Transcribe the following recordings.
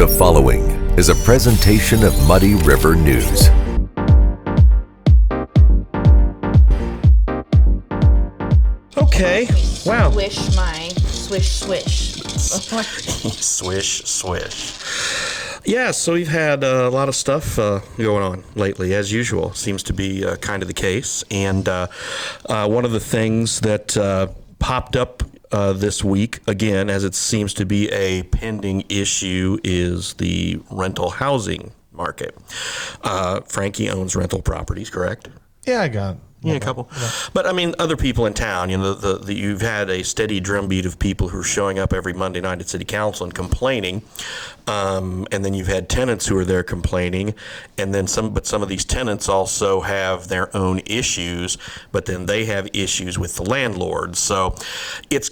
The following is a presentation of Muddy River News. Okay, wow. Swish my swish. Swish, swish. Yeah, so we've had a lot of stuff going on lately, as usual. Seems to be kind of the case. And one of the things that popped up this week, again, as it seems to be a pending issue, is the rental housing market. Frankie owns rental properties, correct? Yeah, I got it. Yeah, a couple. Yeah. But I mean, other people in town, you know, you've had a steady drumbeat of people who are showing up every Monday night at City Council and complaining. And then you've had tenants who are there complaining. And then some of these tenants also have their own issues, but then they have issues with the landlord. So it's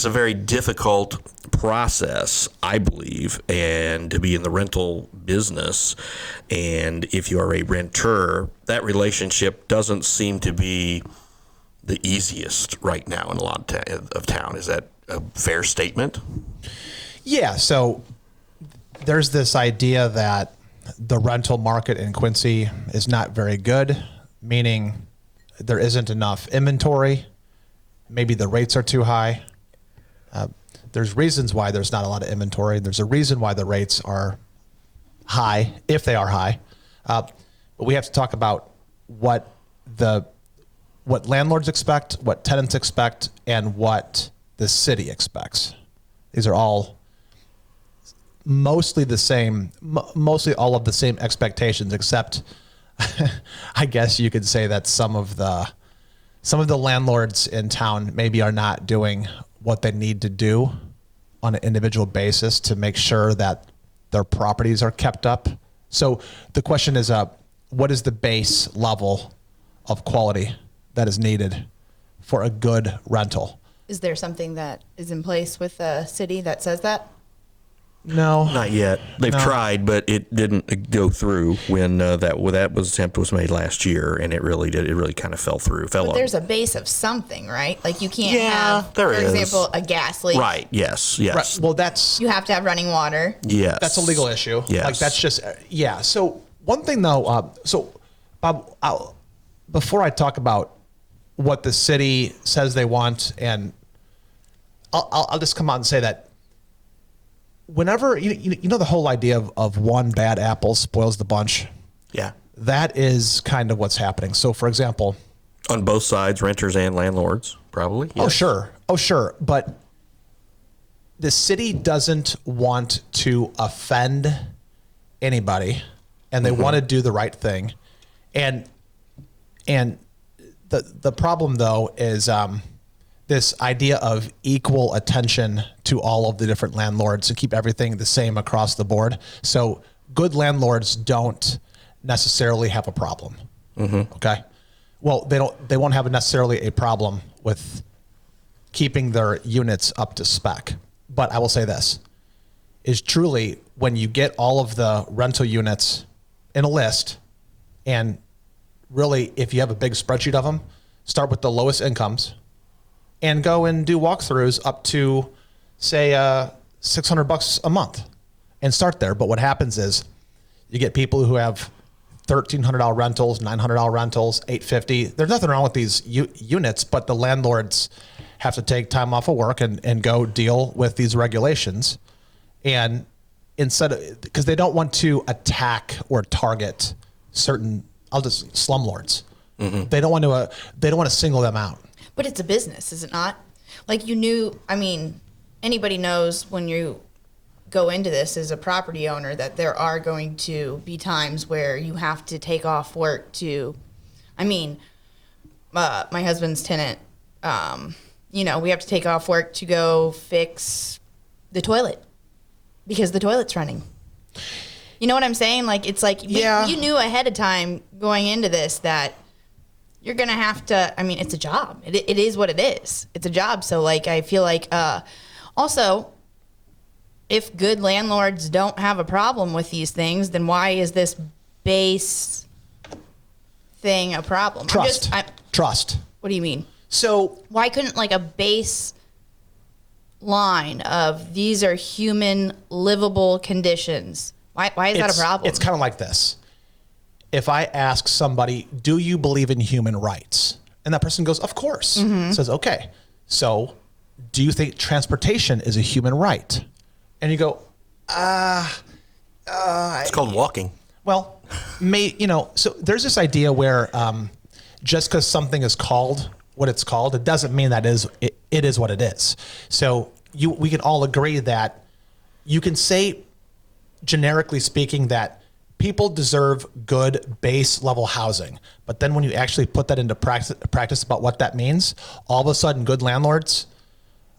a very difficult process, I believe, and to be in the rental business. And if you are a renter, that relationship doesn't seem to be the easiest right now in a lot of town. Is that a fair statement? Yeah, so there's this idea that the rental market in Quincy is not very good, meaning there isn't enough inventory. Maybe the rates are too high. There's reasons why there's not a lot of inventory. There's a reason why the rates are high, if they are high. But we have to talk about what landlords expect, what tenants expect, and what the city expects. These are all mostly the same, mostly all of the same expectations, except I guess you could say that some of the landlords in town maybe are not doing what they need to do on an individual basis to make sure that their properties are kept up. So the question is, what is the base level of quality that is needed for a good rental? Is there something that is in place with the city that says that? No, Not yet. They've tried, but it didn't go through when that attempt was made last year, and it really did. It really kind of fell through. But there's a base of something, right? Like you can't have, there for is. example, a gas leak. Right. Yes. Right. Well, You have to have running water. Yes. That's a legal issue. Yes. Like that's just, yeah. So one thing though, so Bob, before I talk about what the city says they want, and I'll just come out and say that whenever, you know the whole idea of one bad apple spoils the bunch. Yeah. That is kind of what's happening. So for example, On both sides, renters and landlords, probably. Yes. Oh, sure. But the city doesn't want to offend anybody, and they want to do the right thing. And the problem, though, is this idea of equal attention to all of the different landlords and keep everything the same across the board. So good landlords don't necessarily have a problem. Okay. Well, they won't have necessarily a problem with keeping their units up to spec. But I will say this is truly when you get all of the rental units in a list, and really, if you have a big spreadsheet of them, start with the lowest incomes and go and do walkthroughs up to, say, $600 a month and start there. But what happens is you get people who have $1,300 rentals, $900 rentals, $850. There's nothing wrong with these units, but the landlords have to take time off of work and go deal with these regulations. And because they don't want to attack or target certain, slumlords. They don't want to single them out. But it's a business, is it not? Like anybody knows when you go into this as a property owner that there are going to be times where you have to take off work to, my husband's tenant, we have to take off work to go fix the toilet because the toilet's running. You know what I'm saying? Like, it's like, you knew ahead of time going into this that you're going to have to, it's a job. It is what it is. It's a job. So, like, I feel like, also, if good landlords don't have a problem with these things, then why is this base thing a problem? Trust. What do you mean? So why couldn't, like, a base line of these are human livable conditions, why is that a problem? It's kind of like this. If I ask somebody, do you believe in human rights? And that person goes, of course. Says, okay, so do you think transportation is a human right? And you go, It's called walking. well, so there's this idea where just because something is called what it's called, it doesn't mean that it is what it is. So we can all agree that you can say, generically speaking, that people deserve good base level housing. But then when you actually put that into practice about what that means, all of a sudden good landlords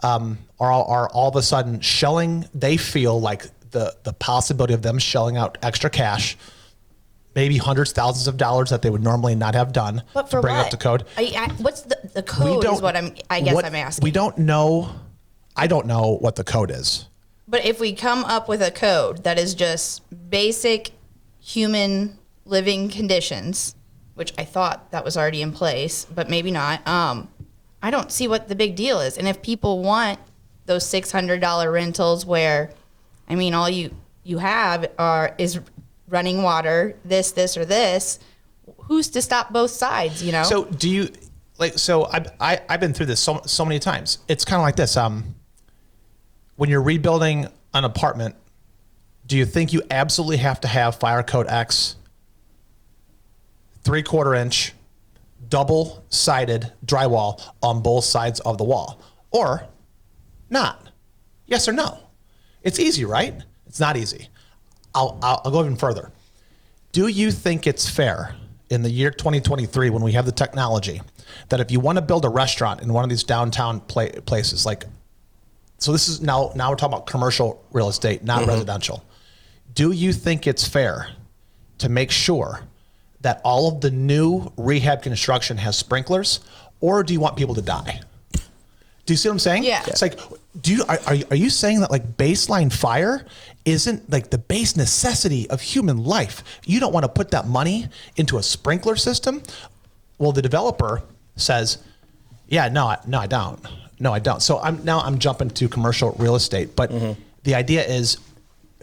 are all of a sudden they feel like the possibility of them shelling out extra cash, maybe hundreds, thousands of dollars that they would normally not have done but for to bring what? up the code. What's the code is what I'm asking. We don't know. I don't know what the code is. But if we come up with a code that is just basic human living conditions, which I thought that was already in place, but maybe not, I don't see what the big deal is. And if people want those $600 rentals where, I mean, all you have is running water, this, or this, who's to stop both sides, you know? So do you, I've been through this so many times. It's kind of like this. When you're rebuilding an apartment, do you think you absolutely have to have fire code X, 3/4 inch, double-sided drywall on both sides of the wall, or not? Yes or no? It's easy, right? It's not easy. I'll go even further. Do you think it's fair in the year 2023, when we have the technology, that if you want to build a restaurant in one of these downtown places, so this is now we're talking about commercial real estate, not residential. Do you think it's fair to make sure that all of the new rehab construction has sprinklers, or do you want people to die? Do you see what I'm saying? Yeah. It's like, are you saying that baseline fire isn't the base necessity of human life? You don't want to put that money into a sprinkler system? Well, the developer says, yeah, no, I don't. No, I don't. So I'm jumping to commercial real estate, but the idea is,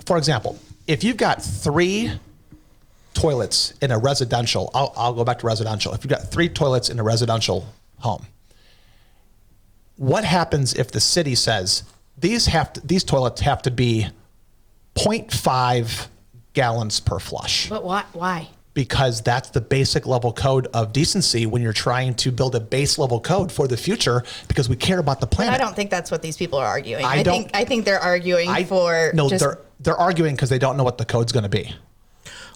for example, if you've got 3 toilets in a residential, I'll go back to residential. If you've got 3 toilets in a residential home, what happens if the city says these toilets have to be 0.5 gallons per flush? But why? Because that's the basic level code of decency when you're trying to build a base level code for the future, because we care about the planet. But I don't think that's what these people are arguing. I think they're arguing they're arguing because they don't know what the code's going to be.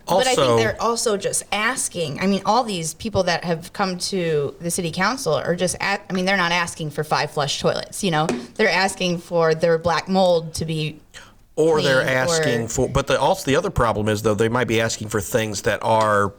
Also, but I think they're also just asking. I mean, all these people that have come to the city council are just they're not asking for 5 flush toilets, They're asking for their black mold to be or clean, they're asking for, but also the other problem is, though, they might be asking for things that are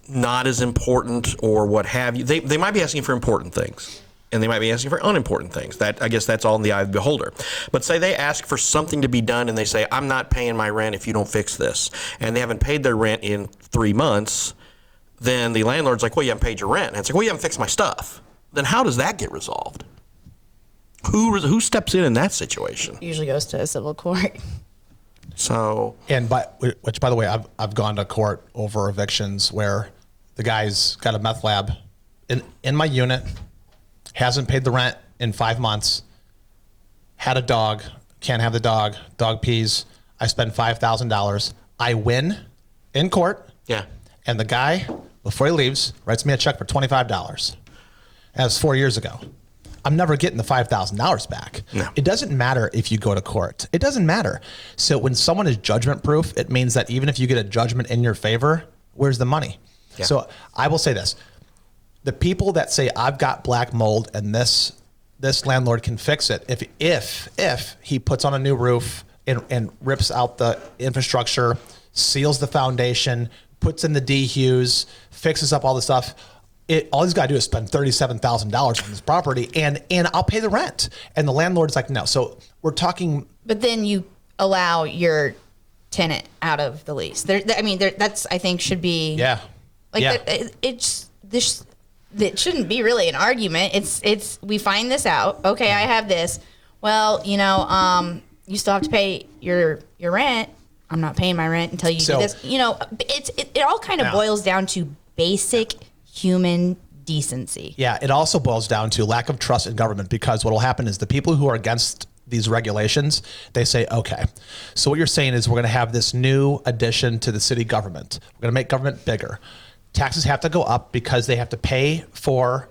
not as important or what have you. They might be asking for important things, and they might be asking for unimportant things. I guess that's all in the eye of the beholder. But say they ask for something to be done, and they say, I'm not paying my rent if you don't fix this. And they haven't paid their rent in 3 months. Then the landlord's like, well, you haven't paid your rent. And it's like, well, you haven't fixed my stuff. Then how does that get resolved? Who steps in that situation? usually goes to a civil court. So, Which, by the way, I've gone to court over evictions where the guy's got a meth lab in my unit, hasn't paid the rent in 5 months, had a dog, can't have the dog pees. I spend $5,000. I win in court. yeah. And the guy, before he leaves, writes me a check for $25. That was 4 years ago. I'm never getting the $5,000 back. No. It doesn't matter if you go to court. It doesn't matter. So when someone is judgment proof, it means that even if you get a judgment in your favor, where's the money? Yeah. So I will say this. The people that say I've got black mold and this landlord can fix it, if he puts on a new roof and rips out the infrastructure, seals the foundation, puts in the dehues, fixes up all the stuff, all he's got to do is spend $37,000 on this property, and I'll pay the rent. And the landlord's like, no. So we're talking. But then you allow your tenant out of the lease. That's I think should be It shouldn't be really an argument. It's we find this out. Okay, I have this. well, you still have to pay your rent. I'm not paying my rent until you do this. It all kind of boils down to basic human decency. Yeah, it also boils down to lack of trust in government, because what will happen is the people who are against these regulations, they say, okay, so what you're saying is we're going to have this new addition to the city government. We're going to make government bigger. Taxes have to go up because they have to pay for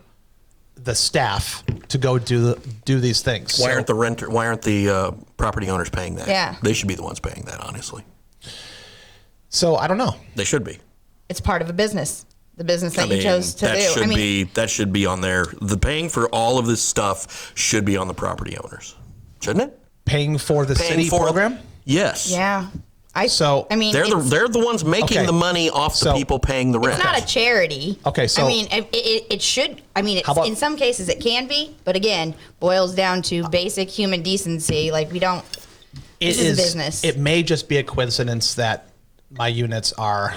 the staff to go do these things. Why aren't the property owners paying that? Yeah. They should be the ones paying that, honestly. So I don't know. They should be. It's part of a business. The business that you chose to do. That should be on there. The paying for all of this stuff should be on the property owners, shouldn't it? Paying for the city program? Yes. Yeah. They're the ones making the money off the people paying the rent. It's not a charity. Okay, so it should. In some cases it can be, but again, boils down to basic human decency. Like we don't. This is a business. It may just be a coincidence that my units are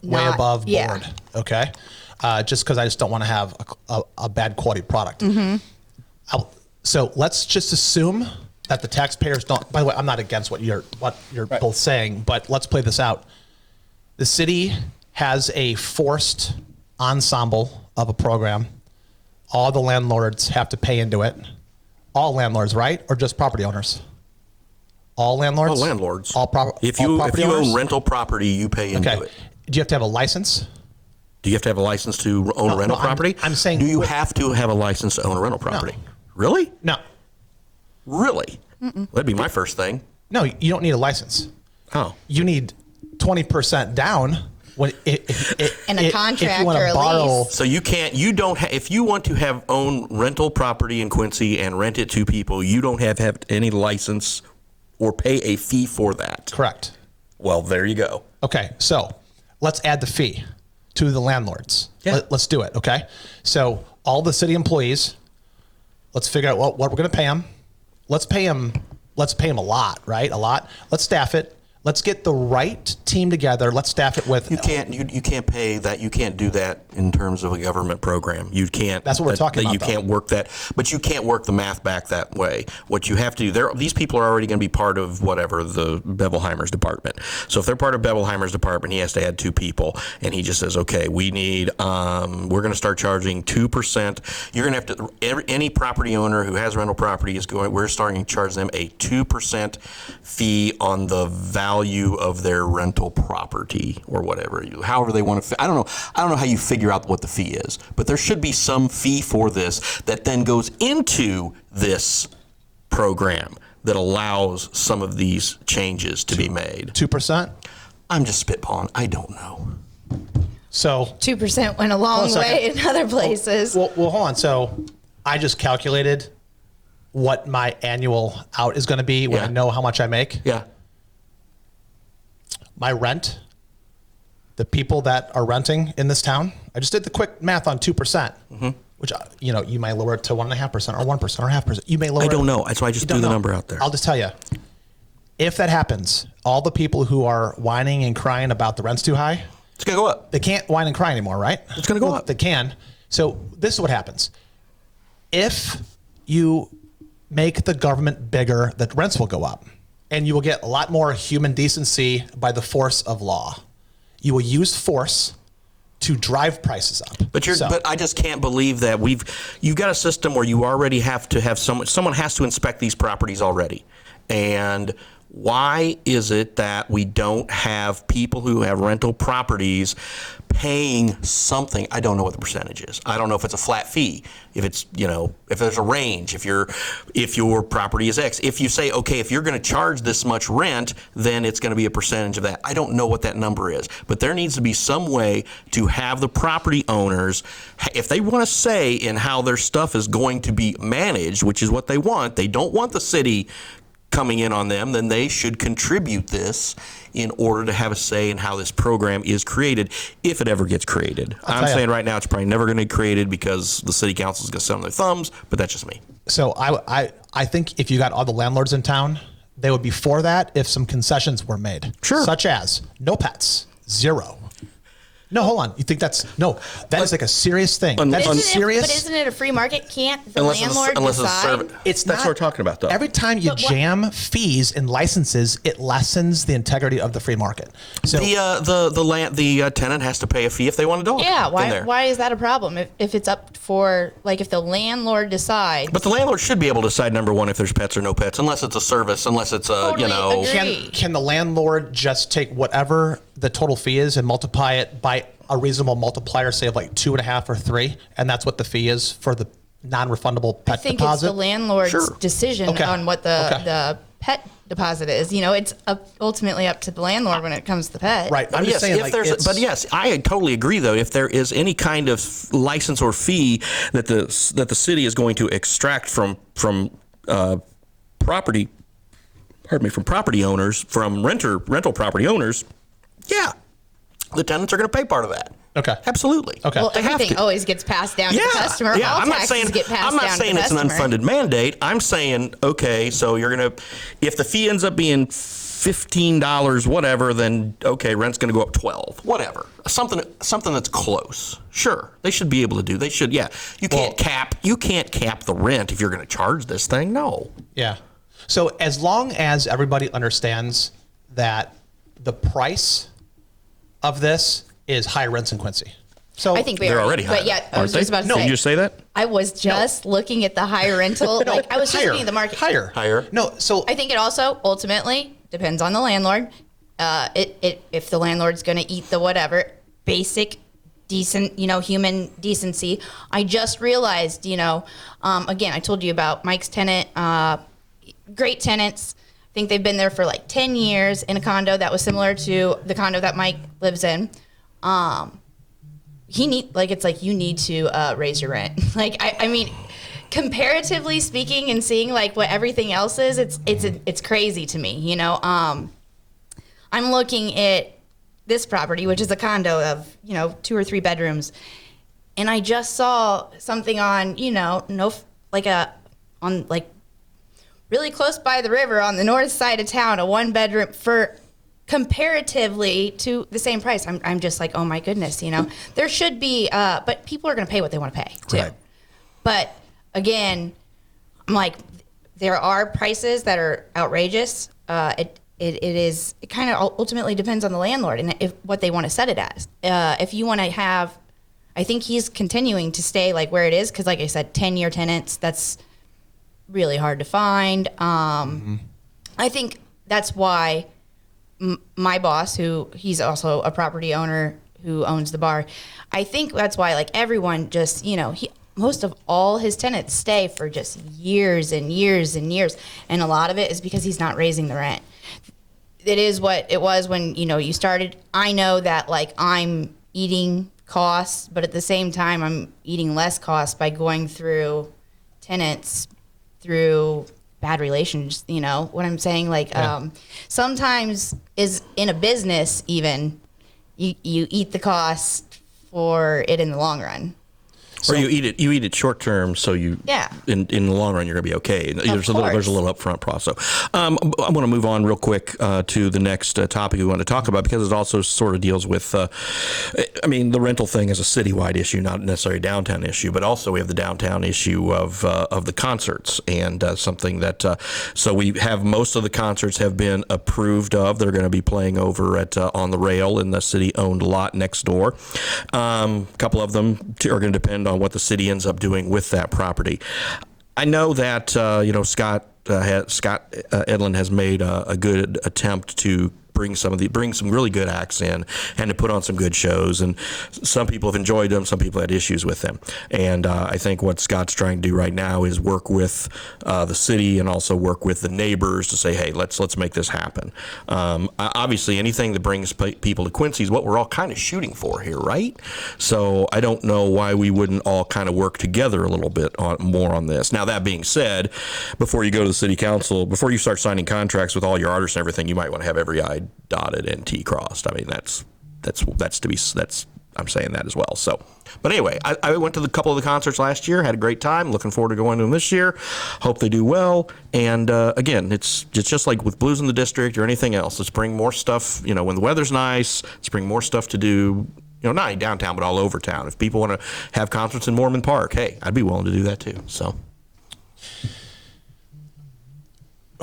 way above board. Okay, just because I just don't want to have a bad quality product. Mm-hmm. So let's just assume that the taxpayers don't. By the way, I'm not against what you're right. both saying, but let's play this out. The city has a forced ensemble of a program. All the landlords have to pay into it. All landlords, right? Or just property owners? All landlords? All landlords. If you own rental property, you pay into it. Do you have to have a license? Do you have to have a license to own a rental property? I'm saying. Do you have to have a license to own a rental property? No. Really? No. Really? That'd be my first thing. No, you don't need a license. Oh. You need 20% down when and a contract if you want or to a borrow. lease. So if you want to own rental property in Quincy and rent it to people, you don't have any license or pay a fee for that. Correct. Well, there you go. Okay, so let's add the fee to the landlords. Yeah. Let's do it, okay? So all the city employees, let's figure out what we're going to pay them. Let's pay them a lot, right? A lot. Let's staff it. Let's get the right team together. Let's staff it with. You can't pay that. You can't do that in terms of a government program. You can't. That's what we're talking about. You can't work that, but you can't work the math back that way. What you have to do, these people are already going to be part of whatever the Bevelheimer's department. So if they're part of Bevelheimer's department, he has to add 2 people, and he just says, okay, we need. We're going to start charging 2%. You're going to have to. Any property owner who has rental property is going. We're starting to charge them a 2% fee on the value of their rental property or whatever, however they want to. I don't know how you figure out what the fee is, but there should be some fee for this that then goes into this program that allows some of these changes to be made. 2%? I'm just spitballing. I don't know. So 2% went a long way in other places. Well, hold on. So I just calculated what my annual out is going to be when I know how much I make. Yeah. My rent, the people that are renting in this town, I just did the quick math on 2%, which, you might lower it to 1.5% or 1% or 0.5%. You may lower it. I don't know. That's why I just threw the number out there. I'll just tell you, if that happens, all the people who are whining and crying about the rent's too high, it's going to go up. They can't whine and cry anymore, right? It's going to go up. They can. So this is what happens. If you make the government bigger, the rents will go up. And you will get a lot more human decency by the force of law. You will use force to drive prices up. But I just can't believe that you've got a system where you already have to have someone has to inspect these properties already. And why is it that we don't have people who have rental properties paying something? I don't know what the percentage is. I don't know if it's a flat fee, if it's, if there's a range, if your property is X. If you say, okay, if you're going to charge this much rent, then it's going to be a percentage of that. I don't know what that number is, but there needs to be some way to have the property owners, if they want to say in how their stuff is going to be managed, which is what they don't want the city coming in on them, then they should contribute this in order to have a say in how this program is created, if it ever gets created. I'm saying right now it's probably never going to get created because the city council is going to sit on their thumbs, but that's just me. So I think if you got all the landlords in town, they would be for that if some concessions were made. Sure. Such as no pets, 0. No, hold on. You think that is like a serious thing. That's serious. But isn't it a free market? Can't the Unless landlord it's a decide? It's that's not, what we're talking about, though. Every time you jam fees and licenses, it lessens the integrity of the free market. So the tenant has to pay a fee if they want a dog. Yeah, in there. why is that a problem? If it's up for, like, if the landlord decides. But the landlord should be able to decide, number one, if there's pets or no pets, unless it's a service, unless it's a, Totally agree. can the landlord just take whatever the total fee is and multiply it by a reasonable multiplier, say of like 2.5 or 3, and that's what the fee is for the non-refundable pet I think deposit? it's the landlord's Sure. decision on what the pet deposit is. It's ultimately up to the landlord when it comes to the pet. Right. I'm just saying, but yes, I totally agree. Though, if there is any kind of license or fee that the city is going to extract from property owners, from rental property owners, yeah, the tenants are going to pay part of that. Okay. Absolutely. Okay. Well, They have everything to. always gets passed down to the customer. Yeah, All I'm not taxes saying get passed I'm not down saying to it's the an customer. unfunded mandate. I'm saying, okay, so you're gonna, if the fee ends up being $15, whatever, then okay, rent's gonna go up 12, whatever. Something that's close. Sure, they should be able to do. They should. Yeah, you can't cap the rent if you're gonna charge this thing. No. Yeah. So as long as everybody understands that the price of this is high rents in Quincy. So I think They're already high. But yeah, I was aren't just they? about to No, say. did you just say that? I was just looking at the high rental. Like, I was just looking at the market. Higher. No, so I think it also ultimately depends on the landlord. If the landlord's going to eat the whatever basic, decent, human decency. I just realized, again, I told you about Mike's tenant. Great tenants. I think they've been there for like 10 years in a condo that was similar to the condo that Mike lives in. You need to raise your rent. Like, I mean, comparatively speaking, and seeing like what everything else is, it's crazy to me. I'm looking at this property, which is a condo of 2 or 3 bedrooms, and I just saw something on really close by the river on the north side of town, a 1-bedroom for comparatively to the same price. I'm just like, oh my goodness, there should be, but people are going to pay what they want to pay too. Right. But again, I'm like, there are prices that are outrageous. It kind of ultimately depends on the landlord and if what they want to set it as. If you want to have, I think he's continuing to stay like where it is. Cause like I said, 10-year tenants, that's really hard to find. I think that's why my boss, he's also a property owner who owns the bar. I think that's why like everyone just, most of all his tenants stay for just years and years and years. And a lot of it is because he's not raising the rent. It is what it was when, you started. I know that like I'm eating costs, but at the same time, I'm eating less costs by going through tenants through bad relations, what I'm saying? Like, sometimes is in a business, even you eat the cost for it in the long run. Or you eat it short term, so in the long run you're gonna be okay. There's a little upfront process. I want to move on real quick to the next topic we want to talk about, because it also sort of deals with. The rental thing is a citywide issue, not necessarily a downtown issue, but also we have the downtown issue of the concerts, and something that so we have most of the concerts have been approved of. They're going to be playing over at on the Rail in the city-owned lot next door. A couple of them are going to depend on what the city ends up doing with that property. I know that Scott Edlin has made a good attempt to bring some really good acts in and to put on some good shows, and some people have enjoyed them, some people had issues with them, and I think what Scott's trying to do right now is work with the city and also work with the neighbors to say, hey, let's make this happen. Obviously anything that brings people to Quincy is what we're all kind of shooting for here, right? So I don't know why we wouldn't all kind of work together a little bit more on this. Now, that being said, before you go to the city council, before you start signing contracts with all your artists and everything, you might want to have every I dotted and T crossed. I mean, that's I'm saying that as well. So, but anyway, I went to a couple of the concerts last year, had a great time. Looking forward to going to them this year. Hope they do well. And again, it's just like with Blues in the District or anything else. Let's bring more stuff. When the weather's nice, let's bring more stuff to do Not only downtown, but all over town. If people want to have concerts in Mormon Park, hey, I'd be willing to do that too. So,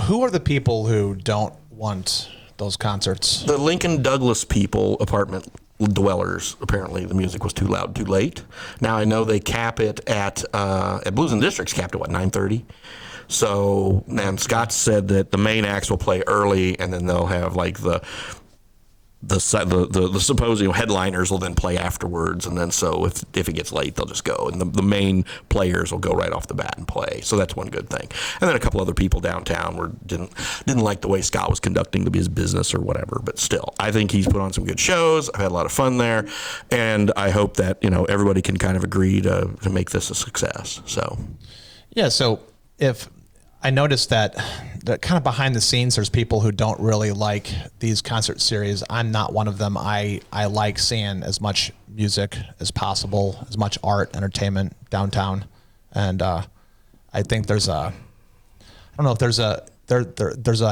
who are the people who don't want those concerts? the Lincoln Douglas people, apartment dwellers. Apparently, the music was too loud, too late. Now I know they cap it at Blues and Districts capped at 9:30. So, and Scott said that the main acts will play early, and then they'll have like the supposed headliners will then play afterwards, and then so if it gets late, they'll just go, and the main players will go right off the bat and play. So that's one good thing. And then a couple other people downtown didn't like the way Scott was conducting his business or whatever. But still, I think he's put on some good shows. I've had a lot of fun there, and I hope that everybody can kind of agree to make this a success. So Yeah. So if I noticed that kind of behind the scenes, there's people who don't really like these concert series. I'm not one of them. I like seeing as much music as possible, as much art, entertainment downtown. And I think there's a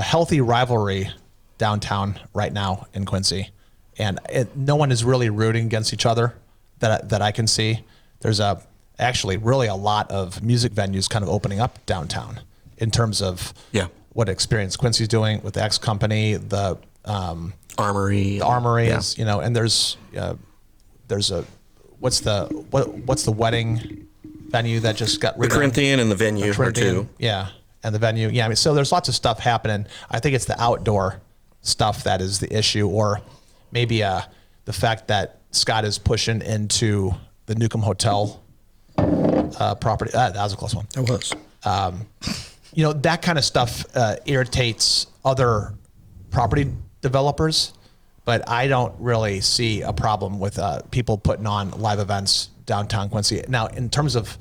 healthy rivalry downtown right now in Quincy. And no one is really rooting against each other that I can see. There's actually really a lot of music venues kind of opening up downtown. In terms of what experience Quincy's doing with the X Company, the Armory, is, and there's what's the wedding venue that just got the Corinthian and the venue are two. Yeah, and the venue. Yeah, I mean, so there's lots of stuff happening. I think it's the outdoor stuff that is the issue, or maybe the fact that Scott is pushing into the Newcomb Hotel property. That was a close one. That was. That kind of stuff irritates other property developers, but I don't really see a problem with people putting on live events downtown Quincy. Now, in terms of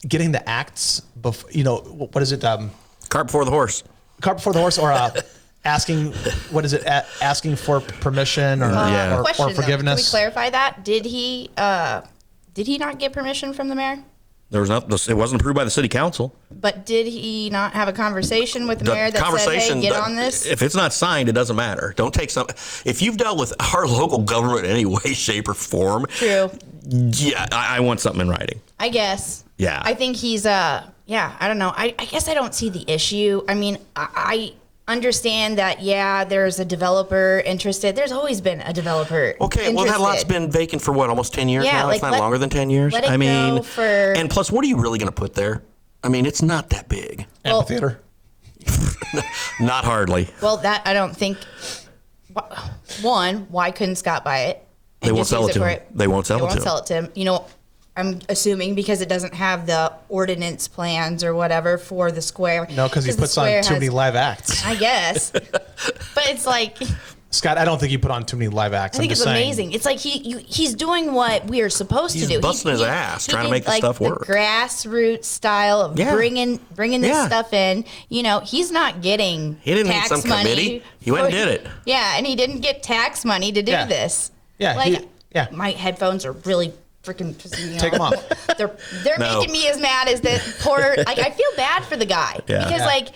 getting the acts, what is it? Cart before the horse. Cart before the horse, or asking, what is it? Asking for permission or Question, forgiveness. Can we clarify that? Did he not get permission from the mayor? There was it wasn't approved by the city council. But did he not have a conversation with the mayor that said, hey, get on this? If it's not signed, it doesn't matter. Don't take some. If you've dealt with our local government in any way, shape, or form. True. Yeah, I want something in writing. I guess. Yeah. I think he's, I don't know. I guess I don't see the issue. I mean, I understand that, there's a developer interested. There's always been a developer interested. Well, that lot's been vacant for almost 10 years now? It's not longer than 10 years? Let it go for... And plus, what are you really going to put there? I mean, it's not that big. Amphitheater? Not hardly. Well, that I don't think... One, why couldn't Scott buy it? They won't sell it to him. They won't sell it to him. I'm assuming because it doesn't have the ordinance plans or whatever for the square. No, because he puts on too many live acts. I guess. But it's like... Scott, I don't think you put on too many live acts. I think it's amazing. It's like he's doing what we are supposed to do. He's busting his ass trying to make the stuff work. The grassroots style of bringing this stuff in. He's not getting He didn't tax need some money. Committee. He went and did it. Yeah, and he didn't get tax money to do this. Yeah. My headphones are really freaking pissing me off. Take them off. They're making me as mad as that poor. I feel bad for the guy because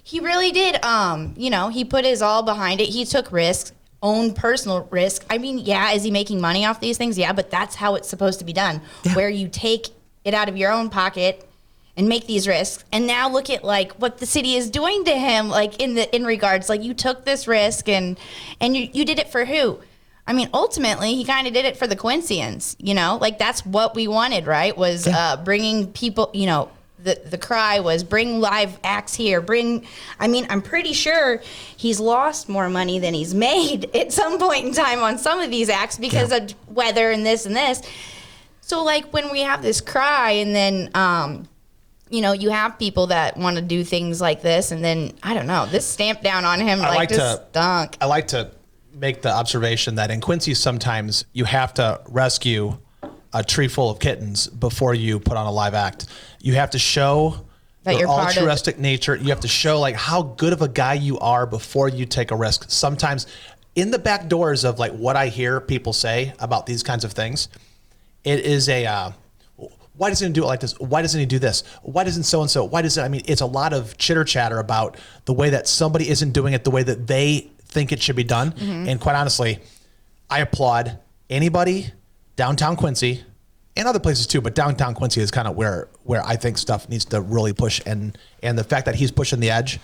he really did. He put his all behind it. He took risks, own personal risk. I mean, is he making money off these things? Yeah, but that's how it's supposed to be done, where you take it out of your own pocket and make these risks. And now look at what the city is doing to him, in regards, you took this risk and you did it for who? I mean, ultimately, he kind of did it for the Quincyans, that's what we wanted, right? Was bringing people, the cry was bring live acts here. I'm pretty sure he's lost more money than he's made at some point in time on some of these acts because of weather and this and this. So, when we have this cry and then, you have people that want to do things like this and then, I don't know, this stamp down on him stunk. I like to make the observation that in Quincy sometimes you have to rescue a tree full of kittens before you put on a live act. You have to show that your altruistic nature. You have to show how good of a guy you are before you take a risk. Sometimes in the back doors of what I hear people say about these kinds of things, it is why doesn't he do it like this? Why doesn't he do this? Why doesn't so-and-so? Why does it? I mean, it's a lot of chitter chatter about the way that somebody isn't doing it the way that they think it should be done. And quite honestly, I applaud anybody downtown Quincy and other places too, but downtown Quincy is kind of where I think stuff needs to really push, and the fact that he's pushing the edge,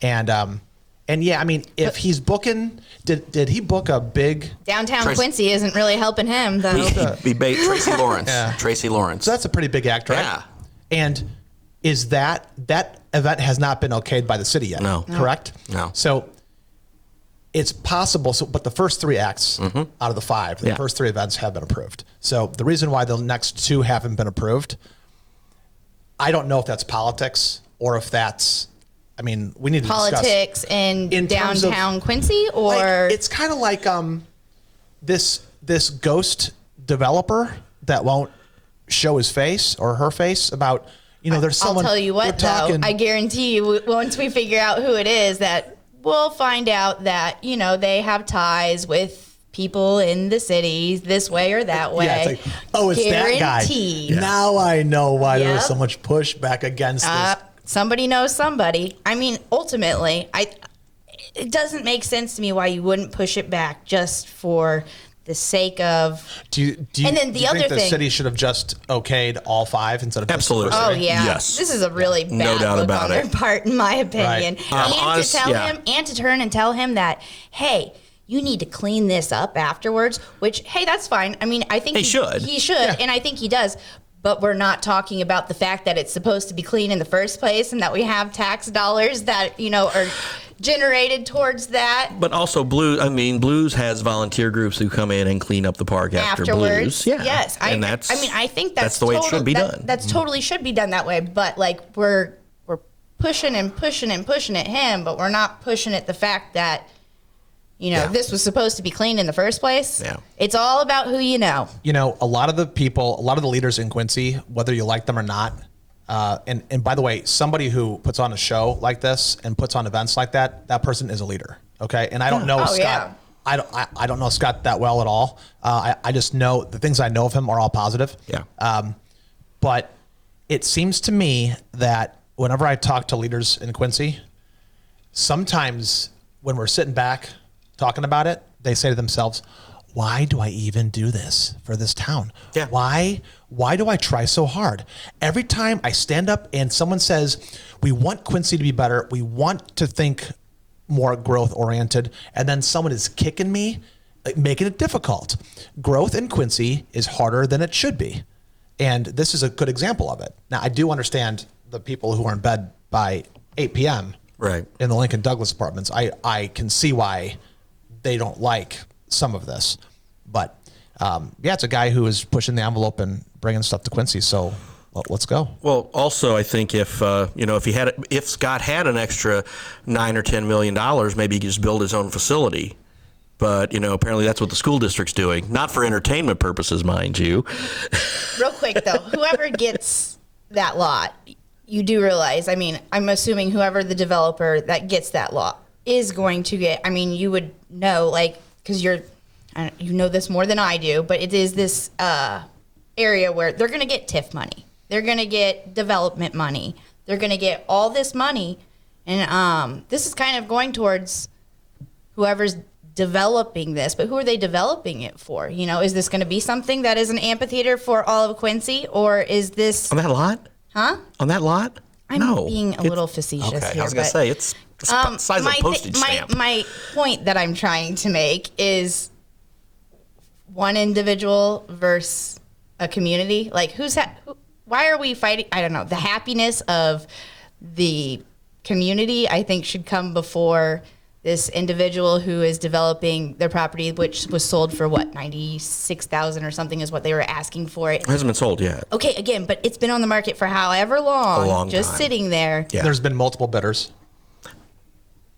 and yeah, I mean, if he's booking, did he book a big Downtown Quincy isn't really helping him though. He bait Tracy Lawrence. Yeah. Tracy Lawrence. So that's a pretty big act, right? Yeah. And is that event has not been okayed by the city yet? No. Correct? No. So it's possible. So, but the first 3 acts out of the 5, the first 3 events have been approved. So the reason why the next 2 haven't been approved, I don't know if that's politics or if that's, I mean, we need to Politics discuss in downtown Quincy, or like, it's kind of like this ghost developer that won't show his face or her face about, there's someone. I'll tell you what, though, I guarantee you, once we figure out who it is, that we'll find out that, they have ties with people in the city this way or that way. Yeah, it's like, oh, it's Guaranteed. that guy. Now I know why there was so much pushback against this. Somebody knows somebody. I mean, ultimately, it doesn't make sense to me why you wouldn't push it back just for the sake of. Do you and then the other think the thing, city should have just okayed all 5 instead of Absolutely. just the Oh first 3? yeah, Yes. This is a really bad No doubt look about on their it. part, in my opinion. Right. And to tell him, and to turn and tell him that, hey, you need to clean this up afterwards. Which, hey, that's fine. I mean, I think He should. He should, and I think he does. But we're not talking about the fact that it's supposed to be clean in the first place, and that we have tax dollars that are generated towards that. But also Blues has volunteer groups who come in and clean up the park Afterwards. Blues. Yeah. Yes. I think that's the way it should be done. That's totally should be done that way. But like we're pushing and pushing and pushing at him, but we're not pushing at the fact that this was supposed to be clean in the first place. Yeah. It's all about who you know. A lot of the leaders in Quincy, whether you like them or not, and by the way, somebody who puts on a show like this and puts on events like that person is a leader. Okay. And I don't know Scott. Yeah. I don't know Scott that well at all. I just know the things I know of him are all positive. Yeah. But it seems to me that whenever I talk to leaders in Quincy, sometimes when we're sitting back talking about it, they say to themselves, why do I even do this for this town? Yeah. Why do I try so hard? Every time I stand up and someone says, we want Quincy to be better, we want to think more growth oriented, and then someone is kicking me, like, making it difficult. Growth in Quincy is harder than it should be. And this is a good example of it. Now, I do understand the people who are in bed by 8 p.m. Right. in the Lincoln Douglas apartments. I can see why they don't like some of this. But it's a guy who is pushing the envelope and bringing stuff to Quincy. So let's go. Well, also, I think if Scott had an extra $9 or $10 million, maybe he could just build his own facility. But, apparently that's what the school district's doing. Not for entertainment purposes, mind you. Real quick, though, whoever gets that lot, you do realize, I'm assuming whoever the developer that gets that lot is going to get, you would know, because you know this more than I do, but it is this area where they're going to get TIF money. They're going to get development money. They're going to get all this money. And this is kind of going towards whoever's developing this, but who are they developing it for? Is this going to be something that is an amphitheater for all of Quincy, or is this On that lot? Huh? On that lot? I'm being a little facetious okay, here. I was going to say, it's the size of a postage stamp. My point that I'm trying to make is one individual versus a community. Like, why are we fighting? I don't know. The happiness of the community, I think, should come before this individual who is developing their property, which was sold for what, $96,000 or something is what they were asking for it. It hasn't been sold yet. Okay, again, but it's been on the market for however long, A long just time. sitting there. Yeah. There's been multiple bidders.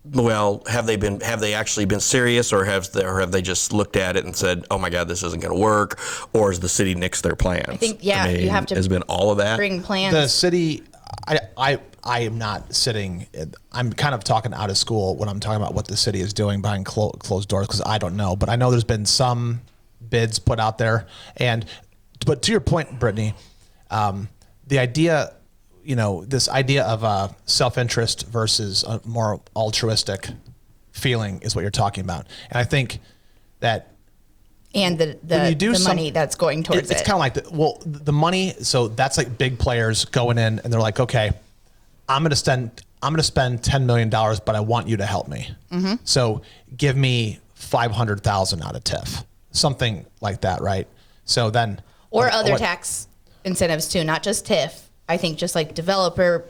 Well, have they actually been serious, or have they just looked at it and said, "Oh my God, this isn't going to work," or has the city nixed their plans? I think, you have to has been all of that. bring plans. The city, I am not sitting. I'm kind of talking out of school when I'm talking about what the city is doing behind closed doors, because I don't know. But I know there's been some bids put out there, but to your point, Brittany, the idea, this idea of self-interest versus a more altruistic feeling is what you're talking about. And I think that And the money that's going towards it's kind of like the money. So that's like big players going in and they're like, okay, I'm going to spend $10 million, but I want you to help me. Mm-hmm. So give me 500,000 out of TIF, something like that. Right. So then, or other tax incentives too, not just TIF. I think just like developer,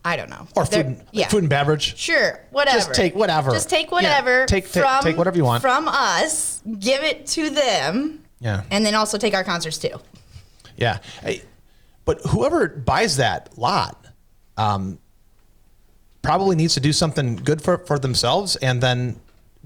I don't know. Or food and beverage. Sure, whatever. Just take whatever. Yeah, take whatever you want. From us, give it to them. Yeah. And then also take our concerts too. Yeah. But whoever buys that lot probably needs to do something good for themselves, and then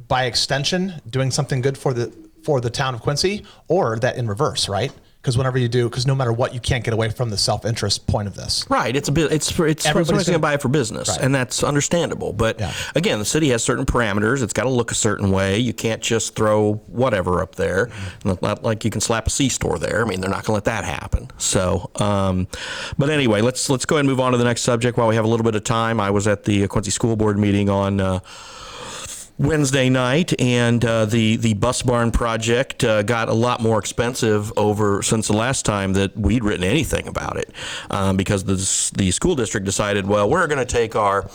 by extension, doing something good for the town of Quincy, or that in reverse, right? Because whenever you do, because no matter what, you can't get away from the self-interest point of this. Right. It's somebody's going to buy it for business, right. And that's understandable. But again, the city has certain parameters. It's got to look a certain way. You can't just throw whatever up there. Mm-hmm. Not like you can slap a C-store there. I mean, they're not going to let that happen. So, but anyway, let's go ahead and move on to the next subject while we have a little bit of time. I was at the Quincy School Board meeting on Wednesday night, and the bus barn project got a lot more expensive since the last time that we'd written anything about it, because the school district decided, well, we're going to take our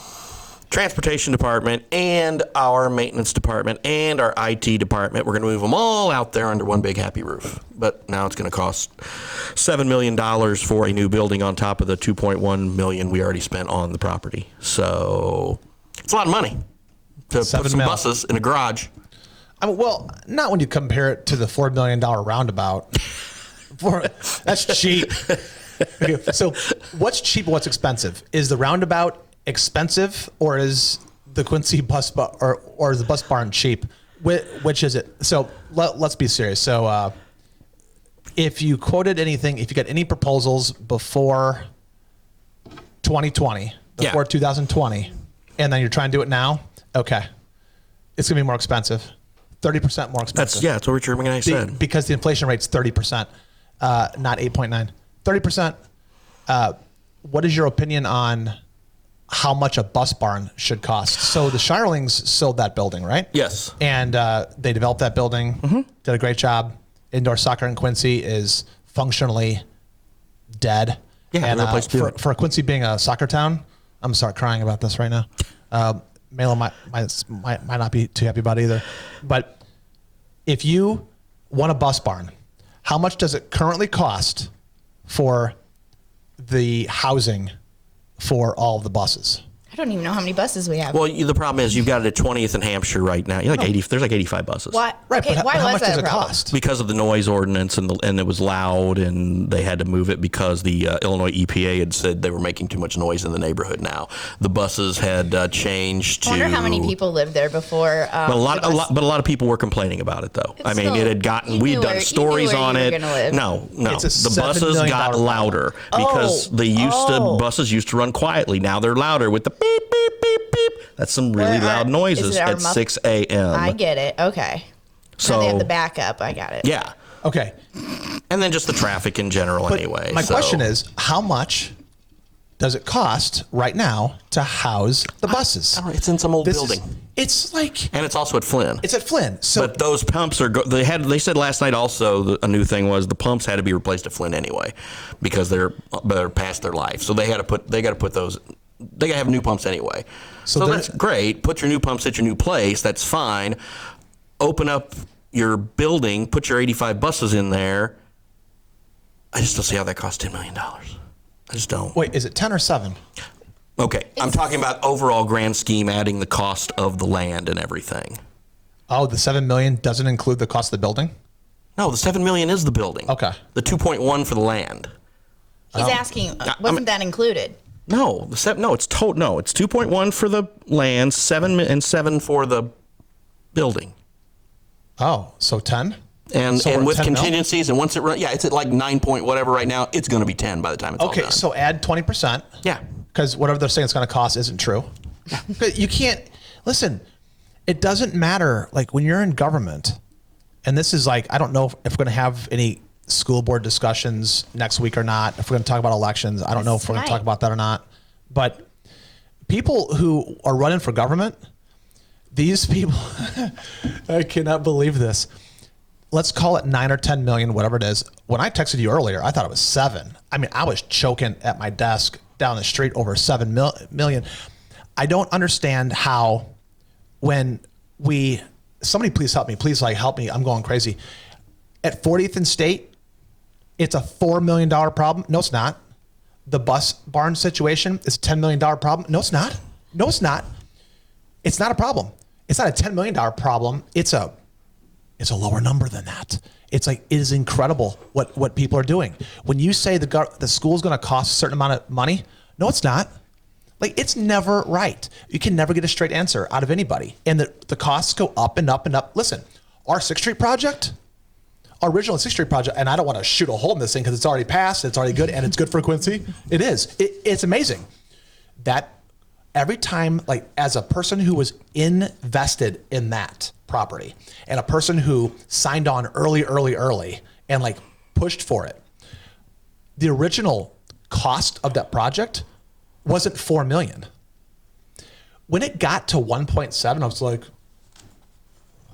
transportation department and our maintenance department and our IT department. We're going to move them all out there under one big happy roof. But now it's going to cost $7 million for a new building on top of the $2.1 million we already spent on the property. So it's a lot of money to put some buses in a garage. Well, not when you compare it to the $4 million roundabout. That's cheap. Okay, so what's cheap and what's expensive? Is the roundabout expensive, or is the Quincy bus or is the bus barn cheap? Which is it? So let's be serious. So if you quoted anything, if you got any proposals before 2020, before 2020, and then you're trying to do it now, okay, it's going to be more expensive, 30% more expensive. That's what Richard McGinnis said. Because the inflation rate's 30%, not 8.9. 30%. What is your opinion on how much a bus barn should cost? So the Shirelings sold that building, right? Yes. And they developed that building, did a great job. Indoor soccer in Quincy is functionally dead. Yeah, and no place to do it. For Quincy being a soccer town, I'm gonna start crying about this right now. Mela might not be too happy about it either. But if you want a bus barn, how much does it currently cost for the housing for all of the buses? I don't even know how many buses we have. Well, the problem is you've got it at 20th and Hampshire right now. You're like 80. There's like 85 buses. Why? Right, Okay, but why how was much that does a it problem? cost? Because of the noise ordinance and it was loud, and they had to move it because the Illinois EPA had said they were making too much noise in the neighborhood. Now the buses had changed to. I wonder how many people lived there before. But a lot of people were complaining about it, though. I mean, still- it had gotten. you We'd knew done where- stories you knew where on you were it. gonna live. No. It's a The $7 buses million got problem. louder because buses used to run quietly. Now they're louder with the beep beep beep beep. That's some really loud noises at 6 a.m. I get it. Okay. So they have the backup. I got it. Yeah. Okay. And then just the traffic in general But anyway. my question is, how much does it cost right now to house the buses? It's in some old building. It's like, And it's also at Flynn. it's at Flynn. So But those pumps they said last night also a new thing was the pumps had to be replaced at Flynn anyway because they're past their life. So they got to put those. They got to have new pumps anyway. So that's great. Put your new pumps at your new place. That's fine. Open up your building. Put your 85 buses in there. I just don't see how that costs $10 million. I just don't. wait, is it 10 or 7? Okay, I'm talking about overall grand scheme, adding the cost of the land and everything. Oh, the $7 million doesn't include the cost of the building? No, the $7 million is the building. Okay. The 2.1 for the land. He's asking, wasn't that included? No, it's 2.1 for the land, 7 for the building, Oh, so 10? and So we're with 10 mil? contingencies. And once it runs, it's at like 9 point whatever right now. It's going to be 10 by the time it's all Okay, done. so add 20%. Yeah. Because whatever they're saying it's going to cost isn't true. You can't, listen, it doesn't matter. Like when you're in government, and this is like, I don't know if we're going to have any school board discussions next week or not. If we're going to talk about elections, I don't know if we're going to talk about that or not. But people who are running for government, These people, I cannot believe this. Let's call it 9 or 10 million, whatever it is. When I texted you earlier, I thought it was 7. I mean, I was choking at my desk down the street over 7 million. I don't understand how when somebody please help me. Please help me. I'm going crazy. At 40th and State, it's a $4 million problem. No, it's not. The bus barn situation is a $10 million problem. No, it's not. No, it's not. It's not a problem. It's not a $10 million problem. It's a lower number than that. It's it is incredible what people are doing. When you say the school is going to cost a certain amount of money, no, it's not. It's never right. You can never get a straight answer out of anybody. And the costs go up and up and up. Listen, our 6th Street project, our original 6th Street project, and I don't want to shoot a hole in this thing because it's already passed, it's already good, and it's good for Quincy. It is. It's amazing. That every time, as a person who was invested in that property and a person who signed on early and pushed for it, the original cost of that project wasn't $4 million. When it got to 1.7, I was like,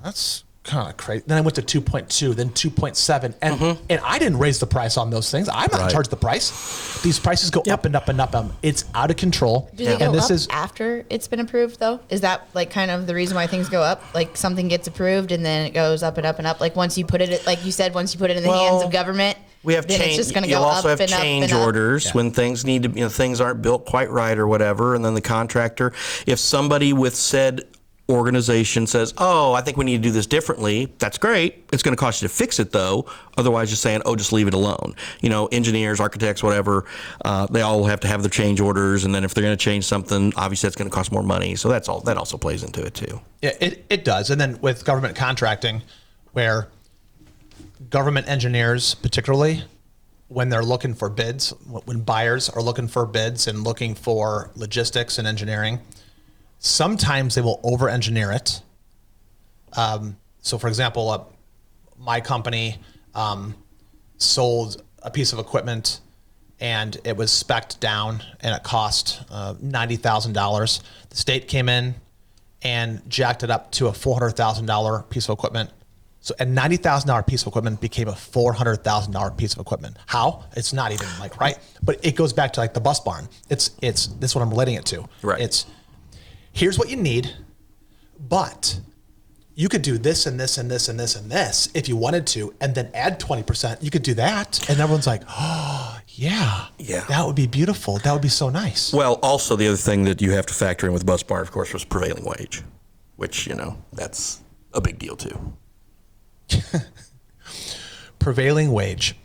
that's kind of crazy. Then I went to 2.2, then 2.7, and I didn't raise the price on those things. I'm not charged the price. These prices go up and up and up. It's out of control. Do they go up after it's been approved, though? Is that kind of the reason why things go up? Something gets approved and then it goes up and up and up. Once you put it, like you said, once you put it in the hands of government, we have then it's just going to go You'll also up have and up change and up. orders when things need to, things aren't built quite right or whatever, and then the contractor, if somebody with said organization says, oh, I think we need to do this differently, that's great. It's going to cost you to fix it, though. Otherwise, just saying, oh, just leave it alone. Engineers, architects, whatever, they all have to have their change orders, and then if they're going to change something, obviously that's going to cost more money. So that also plays into it, too. Yeah, it does. And then with government contracting, where government engineers, particularly, when they're looking for bids, when buyers are looking for bids and looking for logistics and engineering, sometimes they will over-engineer it. So, for example, my company sold a piece of equipment, and it was spec'd down, and it cost $90,000. The state came in and jacked it up to a $400,000 piece of equipment. So a $90,000 piece of equipment became a $400,000 piece of equipment. How? It's not even right, but it goes back to the bus barn. It's this is what I'm relating it to. Right. It's here's what you need, but you could do this and this and this and this and this if you wanted to, and then add 20%. You could do that, and everyone's like, oh yeah, that would be beautiful. That would be so nice. Well, also the other thing that you have to factor in with bus barn, of course, was prevailing wage, which that's a big deal too. Prevailing wage.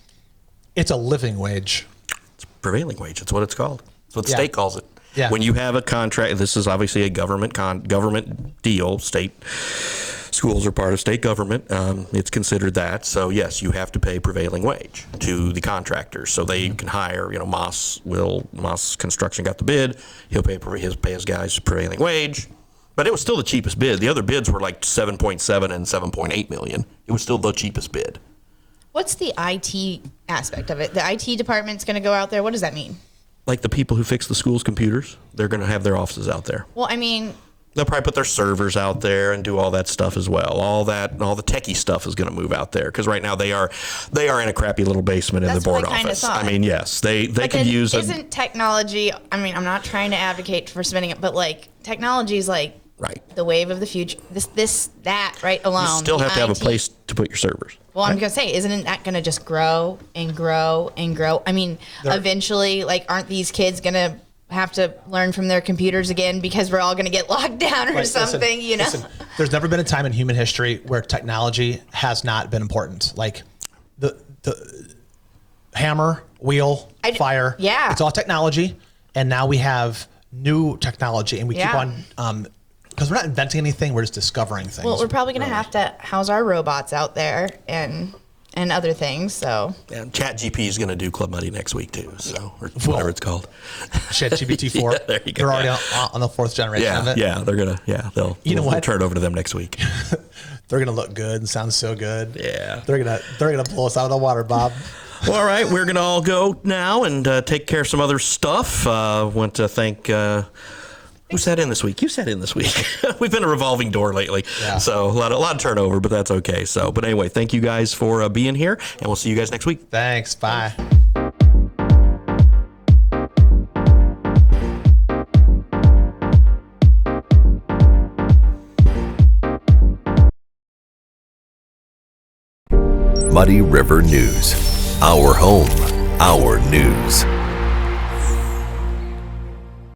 It's a living wage. It's prevailing wage. That's what it's called. That's what the state calls it. Yeah. When you have a contract, this is obviously a government deal. State schools are part of state government. It's considered that. So yes, you have to pay prevailing wage to the contractors. So they can hire. Moss Construction got the bid. He'll pay his guys prevailing wage. But it was still the cheapest bid. The other bids were like 7.7 and 7.8 million. It was still the cheapest bid. What's the IT aspect of it? The IT department's going to go out there. What does that mean? Like the people who fix the school's computers, they're going to have their offices out there. Well, I mean, they'll probably put their servers out there and do all that stuff as well. All the techie stuff is going to move out there because right now they are in a crappy little basement in the board office. Thought. I mean, yes, they could use. Isn't technology? I mean, I'm not trying to advocate for spending it, but technology is the wave of the future. That right alone. You still have to have a place to put your servers. Well, I'm going to say, isn't that going to just grow and grow and grow? I mean, eventually, aren't these kids going to have to learn from their computers again because we're all going to get locked down or something, Listen, there's never been a time in human history where technology has not been important. The hammer, wheel, fire. Yeah. It's all technology. And now we have new technology, and we keep on... because we're not inventing anything, we're just discovering things. Well, we're probably going to have to house our robots out there and other things. So yeah, ChatGPT is going to do Club Muddy next week too. So or whatever it's called. ChatGPT 4. There you go. They're already on the 4th generation of it. Yeah, they're gonna. Yeah, we'll turn it over to them next week. They're gonna look good and sound so good. Yeah, they're gonna blow us out of the water, Bob. Well, all right, we're gonna all go now and take care of some other stuff. Want to thank. Who sat in this week? You sat in this week. We've been a revolving door lately, so a lot of turnover, but that's okay. So, but anyway, thank you guys for being here, and we'll see you guys next week. Thanks. Bye. Muddy River News. Our home, our news.